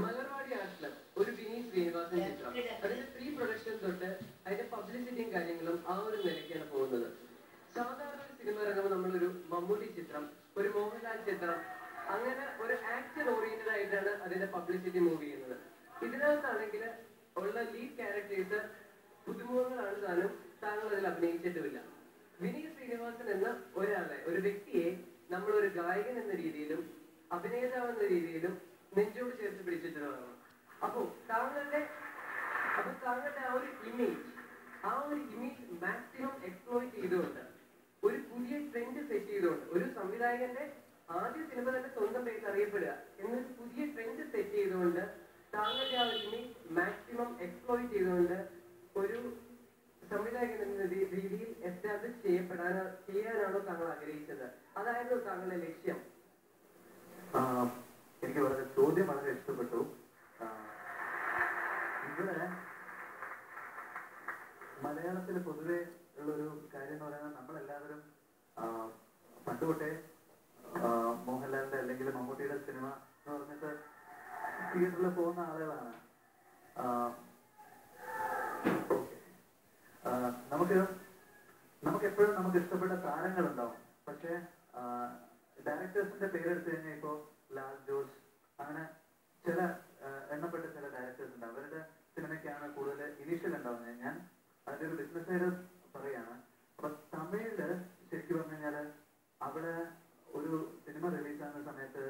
Malarvadi art club ഒരു വിനീത് ശ്രീനിവാസൻ ചിത്രം. അതിന്റെ പ്രീ പ്രൊഡക്ഷൻ തൊട്ട് അതിന്റെ പബ്ലിസിറ്റിയും കാര്യങ്ങളും ആ ഒരു നിലയ്ക്കാണ് പോകുന്നത്. സാധാരണ ഒരു സിനിമ ഇറങ്ങുമ്പോൾ നമ്മളൊരു മമ്മൂട്ടി ചിത്രം, ഒരു മോഹൻലാൽ ചിത്രം, അങ്ങനെ ഒരു ആക്ടർ ഓറിയന്റഡ് ആയിട്ടാണ് അതിന്റെ പബ്ലിസിറ്റി മൂവ് ചെയ്യുന്നത്. ഇതിനകത്താണെങ്കിൽ ഉള്ള ലീഡ് ക്യാരക്ടേഴ്സ് പുതുമുഖങ്ങളാണ് താങ്കൾ അതിൽ അഭിനയിച്ചിട്ടുമില്ല. വിനീത് ശ്രീനിവാസൻ എന്ന ഒരാളെ, ഒരു വ്യക്തിയെ നമ്മൾ ഒരു ഗായകൻ എന്ന രീതിയിലും അഭിനേതാവ് എന്ന രീതിയിലും നെഞ്ചോട് ചേർത്ത് പിടിച്ചിട്ടുള്ളതാണ്. അപ്പോൾ താങ്കളുടെ ആ ഒരു ഇമേജ് മാക്സിമം എക്സ്പ്ലോയിറ്റ് ചെയ്തുകൊണ്ട് ഒരു പുതിയ ട്രെൻഡ് സെറ്റ് ചെയ്തുകൊണ്ട്, ഒരു സംവിധായകന്റെ ആദ്യ സിനിമ തന്നെ സ്വന്തം പേരിൽ അറിയപ്പെടുക എന്നൊരു പുതിയ ട്രെൻഡ് സെറ്റ് ചെയ്തുകൊണ്ട് താങ്കളുടെ ആ ഒരു ഇമേജ് മാക്സിമം എക്സ്പ്ലോയിറ്റ് ചെയ്തുകൊണ്ട് ഒരു സംവിധായകൻ എന്ന രീതിയിൽ എസ്റ്റാബ്ലിഷ് ചെയ്യാനാണോ താങ്കൾ ആഗ്രഹിച്ചത്? അതായിരുന്നു താങ്കളുടെ ലക്ഷ്യം? എനിക്ക് വളരെ ചോദ്യം വളരെ ഇഷ്ടപ്പെട്ടു. ഇവിടെ മലയാളത്തിൽ പൊതുവെ ഉള്ളൊരു കാര്യം എന്ന് പറയുന്നത്, നമ്മളെല്ലാവരും പണ്ടുതൊട്ടേ മോഹൻലാലിന്റെ അല്ലെങ്കിൽ മമ്മൂട്ടിയുടെ സിനിമ എന്ന് പറഞ്ഞിട്ട് തിയേറ്ററിൽ പോകുന്ന ആളുകളാണ്. നമുക്ക് എപ്പോഴും നമുക്ക് ഇഷ്ടപ്പെട്ട താരങ്ങളുണ്ടാവും. പക്ഷെ ഡയറക്ടേഴ്സിന്റെ പേരെടുത്ത് കഴിഞ്ഞാൽ ഇപ്പോൾ ലാൽ ജോസ്, അങ്ങനെ ചില എണ്ണപ്പെട്ട ചില ഡയറക്ടേഴ്സ് ഉണ്ട്. അവരുടെ സിനിമയ്ക്കാണ് കൂടുതൽ ഇനീഷ്യൽ ഉണ്ടാവുന്നത്. ഞാൻ അതിന്റെ ഒരു ബിസിനസ് ആയിട്ട് പറയാണ്. അപ്പൊ തമിഴില് ശരിക്കും പറഞ്ഞു കഴിഞ്ഞാല് അവിടെ ഒരു സിനിമ റിലീസാകുന്ന സമയത്ത്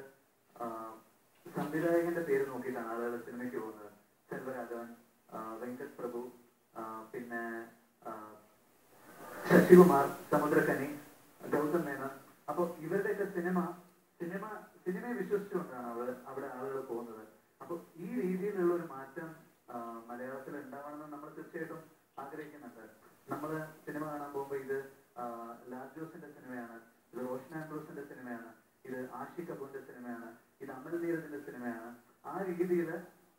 സംവിധായകന്റെ പേര് നോക്കിയിട്ടാണ് ആളുകൾ സിനിമയ്ക്ക് പോകുന്നത്. സെൽവരാഘവൻ, വെങ്കട് പ്രഭു, പിന്നെ ശശികുമാർ, സമുദ്രകനി, ഗൗതം മേനോൻ. അപ്പൊ ഇവരുടെയൊക്കെ സിനിമയെ വിശ്വസിച്ചുകൊണ്ടാണ് അവിടെ ആളുകൾ പോകുന്നത്. അപ്പൊ ഈ രീതിയിലുള്ള ഒരു മാറ്റം മലയാളത്തിൽ ഉണ്ടാവണമെന്ന് നമ്മൾ തീർച്ചയായിട്ടും ആഗ്രഹിക്കുന്നുണ്ട്. നമ്മള് സിനിമ കാണാൻ പോകുമ്പോൾ ഇത് ലാൽ ജോസിന്റെ സിനിമയാണ്, ഇത് റോഷൻ ആൻഡ്രൂസിന്റെ സിനിമയാണ്, ഇത് ആഷി കപൂറിന്റെ സിനിമയാണ്, ഇത് അമൽ നീരദിന്റെ സിനിമയാണ്. ആ രീതിയിൽ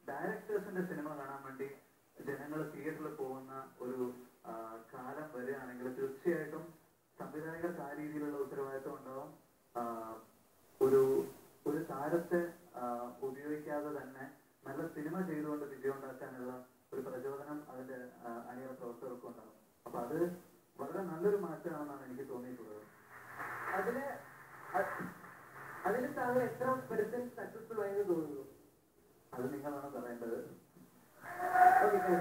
ഡയറക്ടേഴ്സിന്റെ സിനിമ കാണാൻ വേണ്ടി ജനങ്ങൾ തിയേറ്ററിൽ പോകുന്ന ഒരു കാലം വരികയാണെങ്കിൽ തീർച്ചയായിട്ടും സംവിധായകർക്ക് ആ രീതിയിലുള്ള ഉത്തരവാദിത്വം ഉണ്ടാവും. ഒരു താരത്തെ ഉപയോഗിക്കാതെ തന്നെ നല്ല സിനിമ ചെയ്തുകൊണ്ട് വിജയം ഉണ്ടാക്കാനുള്ള ഒരു പ്രചോദനം അതിന്റെ അണിയറ പ്രവർത്തകർക്കും ഉണ്ടാകും. അപ്പൊ അത് വളരെ നല്ലൊരു മാറ്റമാണെന്നാണ് എനിക്ക് തോന്നിയിട്ടുള്ളത്. അതിൽ താങ്കൾ എത്ര പെർസെന്റ് സക്സസ്ഫുൾ ആയെന്ന് തോന്നുന്നു? അത് നിങ്ങളാണ് പറയേണ്ടത്. ഓക്കെ.